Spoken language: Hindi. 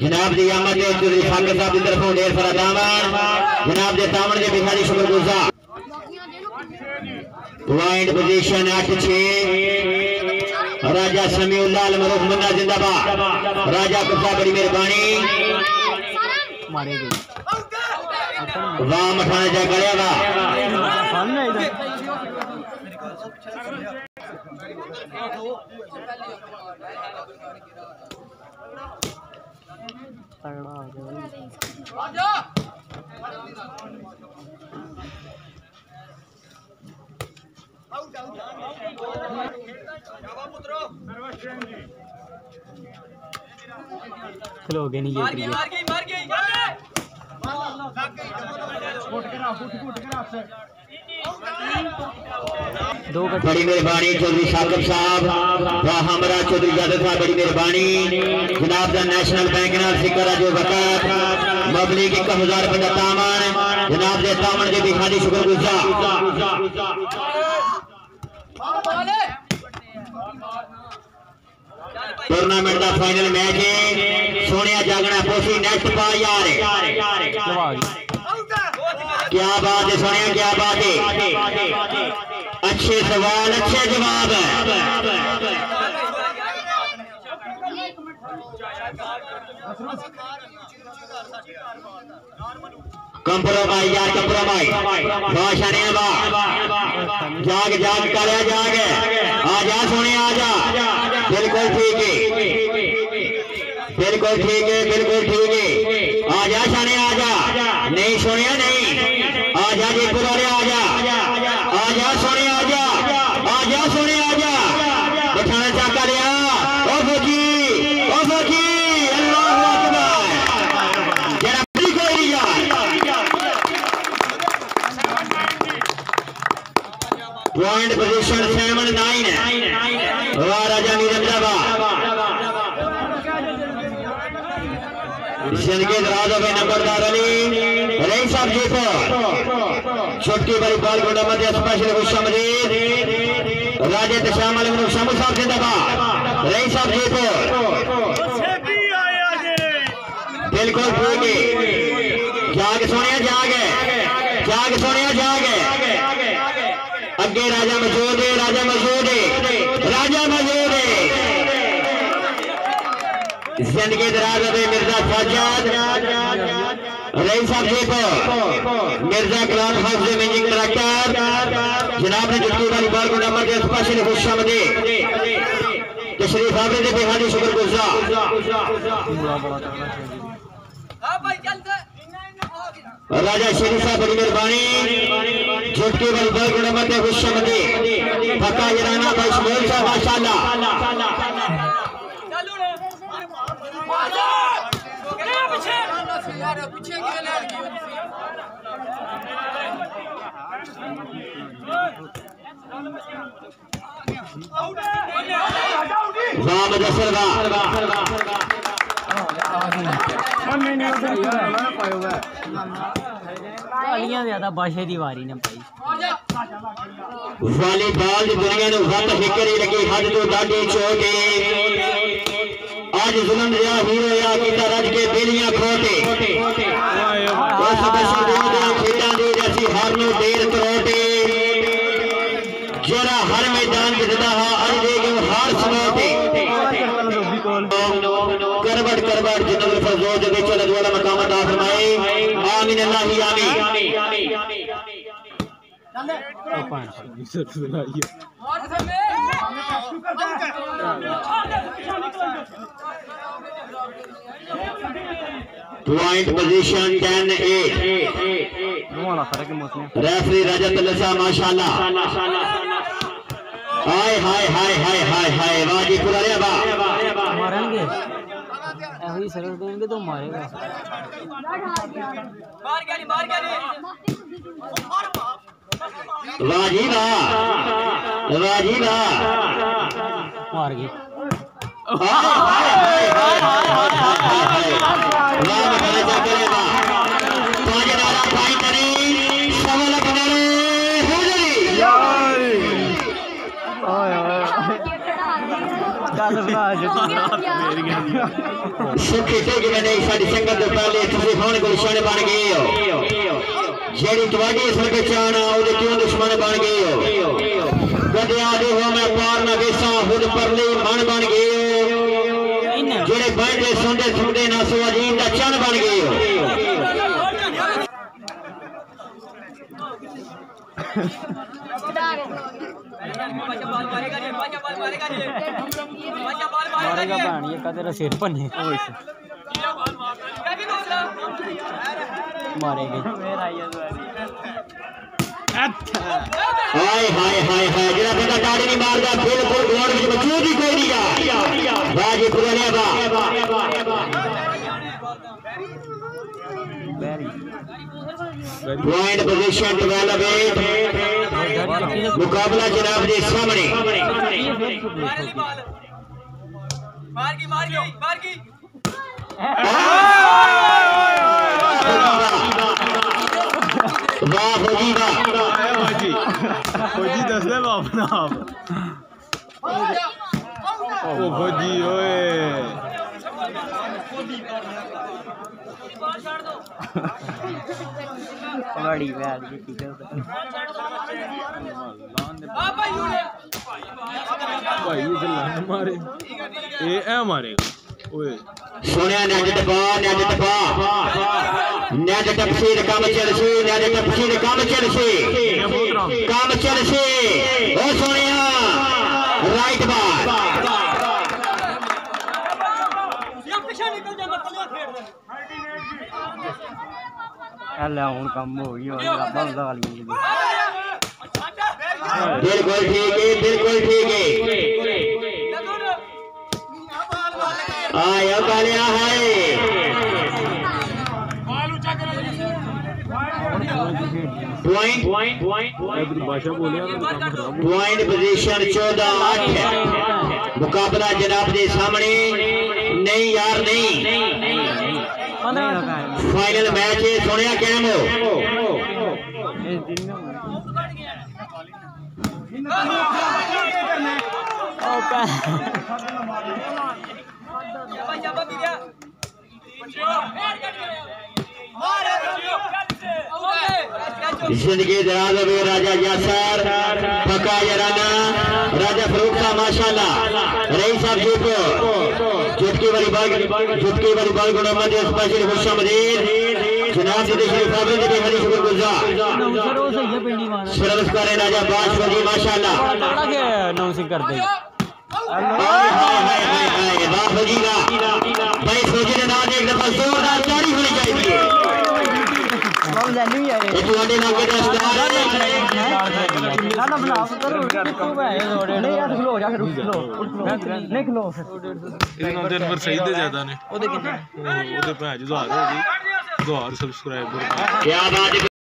जनाब दी आमद चौधरी फाकर साहब की तरफों ढेर सारा दामन जनाब दे दामन के भिखारी शुक्रगुजार पॉइंट पोजीशन 8-6 राजा समीउल्लाह मरूफ मुन्ना जिंदाबाद राजा कुत्ता बड़ी मेहरबानी मारे गए वाह मठाने जा गया वाह तगड़ा आ चलो गए नहीं बड़ी मेहरबानी चौधरी साकिब साहब हमरा चौधरी जादव साहब बड़ी मेहरबानी जनाब दा नेशनल बैंक नाल सिक्का जो वक़्त मबलिग 1000 रुपए दा तामन जनाब दे तामन के भिखारी शुक्रगुजार टूर्नामेंट का फाइनल मैच है सोनिया जागना पोसी नेक्स्ट पा यार क्या बात है सोनिया क्या बात है अच्छे सवाल अच्छे जवाब है कंप्रोमाइज यार कंप्रोमाइज रोशनी जाग जाग कर जाग आजा सोने आजा बिल्कुल ठीक है बिल्कुल ठीक है बिल्कुल ठीक है आजा शाने आजा नहीं सोने नहीं आजा जी पुराने आजा आजा सोने आजा आजा सोने आजा बैठाना चाहता लिया ओ फौजी अल्लाहू अकबर जरा कोई नहीं यार पॉइंट पोजीशन 7-9 है वाह राजा मीरजाबा जिंदगी दराज हो गई नंबरदार अली रही साहब जी को छोटी बड़ी बॉल को मध्य स्पेशल खुशा मजीद राजे तशाम अली शामू साहब जिंदाबाद रही साहब जी को बिल्कुल ठीक है जाग सोनिया जाग सोनिया जाग अगे राजा मौजूद है राजा मौजूद है जिंदगी दराज हो गई मिर्जा साजाद रईस साहब जी को मिर्जा कलाम हाउस से मैनेजिंग डायरेक्टर जनाब ने जुटकी वाली बॉल को नंबर दे स्पेशल खुशामदीद तशरीफ आवरे दे बेहद शुक्रगुजार राजा शेरी साहब बड़ी मेहरबानी जुटकी वाली बॉल को नंबर दे खुशामदीद पक्का जराना भाई शमूल साहब माशाल्लाह ज्यादा बाशे दी वारी ने पाई वॉलीबॉल की दुनिया में वक्त फिक्र ही लगी हद तो डाडी चोट आज जुल्म या हीरो या कीता रज के बेलियां खोटे उस बशर दे खेडां दी जैसी हर नु देर करोटे जरा हर मैदान जिदा हा अज दे के हार समोटे करबट जिन्नत फजोज दे चलत वाला मकाम अता फरमाए आमीन अल्लाह ही आमीन पॉइंट पोजीशन 10-8 रेफरी रजत लसा माशाल्लाह हाय हाय हाय हाय हाय हाय वाह जी पूरा रे वाह मारेंगे ऐसे सर्विस देंगे तो मारेगा मार गया वाह जी वाह मार गई सुखी टेक मैंने साड़ी संगत तो पहले तुझे कौन गुलशन बन गए हो जेड़ी तुम्हारी इस लगे चाहना उधे क्यों दुश्मन बन गए हो गदिया दे हो मैं पार न वेसा खुद परली मन बन गए हो जेड़े बैठे सुनते सुनते ना सो अजीब दा चन बन गए हो मारेगा पानी ये कदर सिर पन्ने मारेगा हाय हाय हाय हाय जेड़ा बंदा दाढ़ी नहीं मारदा बिल्कुल ग्राउंड में मौजूद ही कोई नहीं है बाजी पुराने बा पॉइंट पोजीशन 12-8 मुकाबला जनाब के सामने मार की वाह फौजी वाह फौजी दस दे अपना आप ओ फौजी ओए बड़ी बैठ गई ठीक है भाई ये लान मारे ए मारेगा ओए सोनिया नेट टपा नेट तफसीर काम चलसे नेट तफसीर काम चलसे ओ सोनिया राइट बार ये पीछे निकल जा मत खेड़ दे अल्लाह हुन कम हो गई और रब्बा गाली बिल्कुल ठीक है आया गालियां है पॉइंट पोजीशन 14-8 है मुकाबला जनाब के सामने नहीं यार नहीं फाइनल मैच है सोनिया कैम हो जिंदगी दराज हो राजा यासर पक्का यराना राजा फरूक साहब माशाल्लाह रईस साहब जी को चुटकी वाली बाल गुणमत स्पेशल खुशामदीद जनाब जी शरीफ हाफिज जी बड़ी शुक्रगुजार सर्विस कर राजा बाश फौजी माशाल्लाह नौ सिंह कर दे वाह फौजी का भाई फौजी ने नाम एक दफा जोरदार ताड़ी होनी चाहिए ਤੁਹਾਡੇ ਨਾਲ ਕਿਹੜਾ ਸਟਾਰ ਹੈ ਨਾ ਬਣਾ ਕरो ਨਹੀਂ ਯਾਰ ਖਲੋ ਜਾ ਰੁਕ ਲੋ ਨਹੀਂ ਖਲੋ ਇਹਨਾਂ ਦੇ ਨੰਬਰ ਸਹੀ ਦੇ ਜ਼ਿਆਦਾ ਨੇ ਉਹਦੇ ਕਿੰਨੇ ਉਹਦੇ ਭੈਣ 1000 ਹੋ ਗਈ 1000 ਸਬਸਕ੍ਰਾਈਬਰ ਕੀ ਬਾਤ